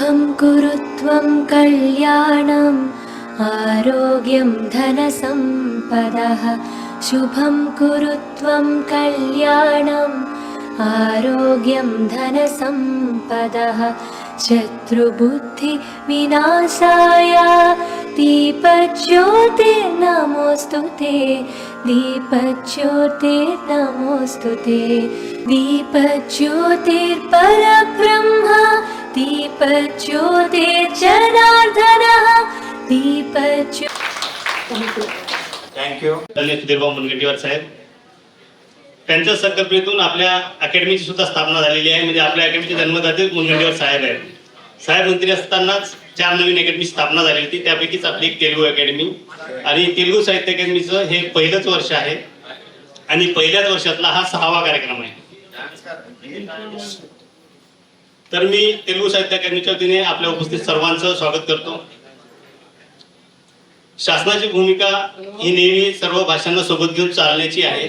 शुभं कुरु त्वं कल्याणम् आरोग्यं धनसम्पदः शुभं कुरु त्वं कल्याणम् आरोग्यं धनसम्पदः शत्रुबुद्धिविनाशाय दीपज्योतिर्नमोऽस्तुते दीपज्योतिर्नमोऽस्तुते दीपज्योतिर्परब्रह्म दीपज्योतिर्जनार्दनः दीपज्यो थँक्यू. धन्यवाद सुधीरभाऊ मुनगंटीवार साहेब. त्यांच्या संकल्पनेतून आपल्या अकॅडमीची सुद्धा स्थापना झालेली आहे. म्हणजे आपल्या अकॅडमीचे जन्मदाते मुनगंटीवार साहेब आहेत. साहेब मंत्री असतानाच 4 नवीन अकॅडमी स्थापना झाली होती. त्यापैकीच आपली एक तेलुगू अकॅडमी आणि तेलुगू साहित्य अकॅडमीचं हे पहिलंच वर्ष आहे आणि पहिल्याच वर्षातला हा 6वा कार्यक्रम आहे. तर मी तेलुगू साहित्य अकॅडमीच्या वतीने आपल्या उपस्थित सर्वांचं स्वागत करतो. शासनाची भूमिका ही नेहमी सर्व भाषांना सोबत घेऊन चालण्याची आहे.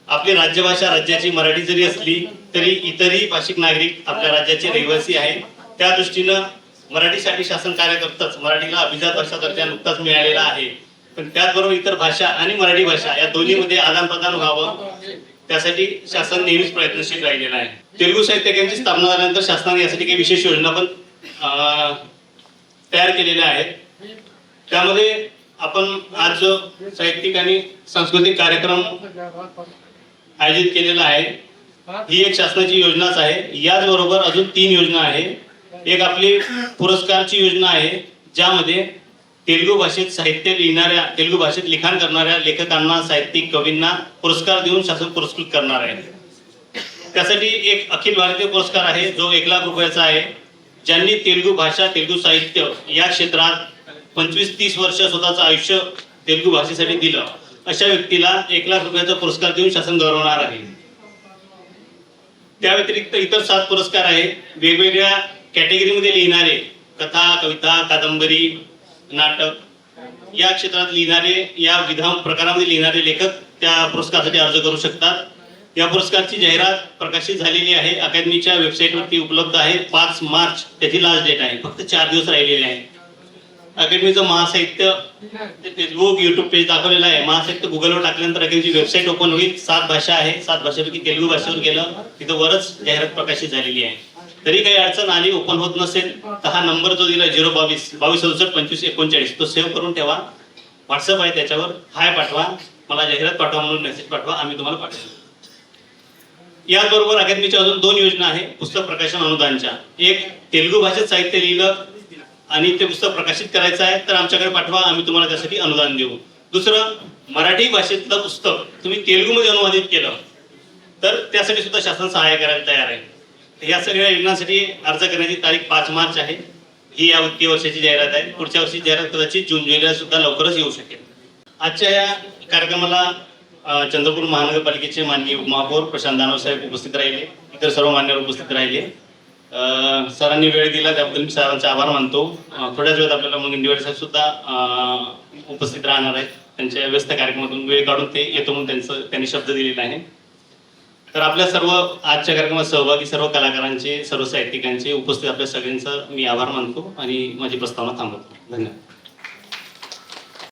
आपली राज्यभाषा राज्याची मराठी जरी असली तरी इतरही भाषिक नागरिक आपल्या राज्याचे रहिवासी आहेत. त्या दृष्टीनं मराठीसाठी शासन कार्य करतच मराठीला अभिजात भाषा दर्जा नुकताच मिळालेला आहे. पण त्याचबरोबर इतर भाषा आणि मराठी भाषा या दोन्हीमध्ये आदान प्रदान व्हावं त्यासाठी शासन नेहमीच प्रयत्नशील राहिलेलं आहे. तेलुगू साहित्य अकॅडमीची स्थापना झाल्यानंतर शासनाने यासाठी काही विशेष योजना पण तयार केलेल्या आहेत. त्यामध्ये आपण आज साहित्यिक आणि सांस्कृतिक कार्यक्रम आयोजित केलेला आहे. ही एक शासनाची योजनाच आहे. याचबरोबर अजून 3 योजना आहे. एक आपली पुरस्कारची योजना आहे ज्यामध्ये तेलुगू भाषेत साहित्य लिहिणाऱ्या तेलुगू भाषेत लिखाण करणाऱ्या लेखकांना साहित्यिक कवींना पुरस्कार देऊन शासन पुरस्कृत करणार आहे. त्यासाठी एक अखिल भारतीय पुरस्कार आहे जो 1 लाख रुपयाचा आहे. ज्यांनी तेलुगू भाषा तेलुगू साहित्य या क्षेत्रात 25-30 वर्ष स्वतःचं आयुष्य तेलुगू भाषेसाठी दिलं अशा व्यक्तीला 1 लाख रुपयाचा पुरस्कार देऊन शासन गौरवणार आहे. त्या व्यतिरिक्त इतर 7 पुरस्कार आहेत. वेगवेगळ्या कॅटेगरीमध्ये लिहिणारे कथा कविता कादंबरी नाटक या क्षेत्रात लिहिणारे या विधा प्रकारामध्ये लिहिणारे लेखक त्या पुरस्कारासाठी अर्ज करू शकतात. या पुरस्काराची जाहिरात प्रकाशित झालेली आहे. अकॅडमीच्या वेबसाईटवरती उपलब्ध आहे. 5 मार्च त्याची लास्ट डेट आहे. फक्त 4 दिवस राहिलेले आहे. अकॅडमीचं महासाहित्य फेसबुक युट्यूब पेज दाखवलेलं आहे. महासाहित्य गुगलवर टाकल्यानंतर अकॅडमीची वेबसाईट ओपन होईल. 7 भाषा आहे. 7 भाषेपैकी तेलुगू भाषेवर गेलं तिथं वरच जाहिरात प्रकाशित झालेली आहे. तरी काही अडचण आली ओपन होत नसेल तर हा नंबर जो दिला 022 2267 2539 तो सेव्ह करून ठेवा. व्हॉट्सअप आहे त्याच्यावर हाय पाठवा, मला जाहिरात पाठवा म्हणून मेसेज पाठवा, आम्ही तुम्हाला पाठवू. याचबरोबर अकॅडमीच्या अजून 2 योजना आहे पुस्तक प्रकाशन अनुदानच्या. एक तेलुगू भाषेत साहित्य लिहिलं आणि ते पुस्तक प्रकाशित करायचं आहे तर आमच्याकडे पाठवा, आम्ही तुम्हाला त्यासाठी अनुदान देऊ. दुसरं मराठी भाषेतलं पुस्तक तुम्ही तेलुगूमध्ये अनुवादित केलं तर त्यासाठी सुद्धा शासन सहाय्य करायला तयार आहे. या सगळ्या योजनांसाठी अर्ज करण्याची तारीख 5 मार्च आहे. ही या वित्तीय वर्षाची जाहिरात आहे. पुढच्या वर्षी जाहिरात कदाचित जून जुलैला सुद्धा लवकरच येऊ शकेल. आजच्या या कार्यक्रमाला चंद्रपूर महानगरपालिकेचे माननीय उपमहापौर प्रशांत दानव साहेब उपस्थित राहिले. इतर सर्व मान्यवर उपस्थित राहिले. सरांनी वेळ दिला त्याबद्दल मी सरांचे आभार मानतो. थोड्याच वेळात आपल्याला मुनगंटीवार साहेब सुद्धा उपस्थित राहणार आहेत. त्यांच्या व्यस्त कार्यक्रमातून वेळ काढून ते येतो म्हणून त्यांनी शब्द दिलेला आहे. तर आपल्या सर्व आजच्या कार्यक्रमात सहभागी सर्व कलाकारांचे सर्व साहित्यिकांचे उपस्थित आपल्या सगळ्यांचा मी आभार मानतो आणि माझी प्रस्तावना थांबवतो. धन्यवाद.